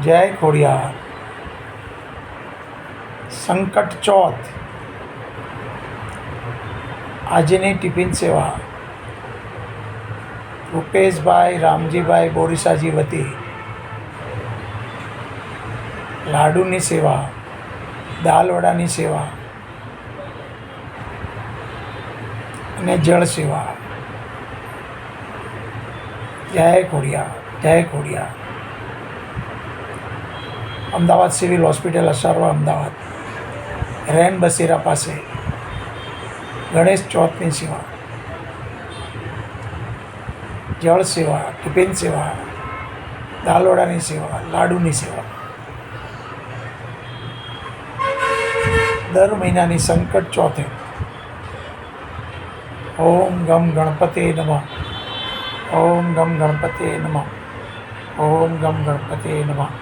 જય ખોડિયાર. સંકટ ચોથ આજની ટિફિન સેવા રૂપેશભાઈ રામજીભાઈ બોરીસાજી વતી લાડુની સેવા, દાલવડાની સેવા અને જળ સેવા. જય ખોડિયાર, જય ખોડિયાર. અમદાવાદ સિવિલ હોસ્પિટલ અસારવા અમદાવાદ, રેન બસેરા પાસે ગણેશ ચોથની સેવા, જળ સેવા, ટિફિન સેવા, દાલવડાની સેવા, લાડુની સેવા. દર મહિનાની સંકટ ચોથે ઓમ ગમ ગણપતે નમઃ, ઓમ ગમ ગણપતે નમઃ, ઓમ ગમ ગણપતે નમઃ.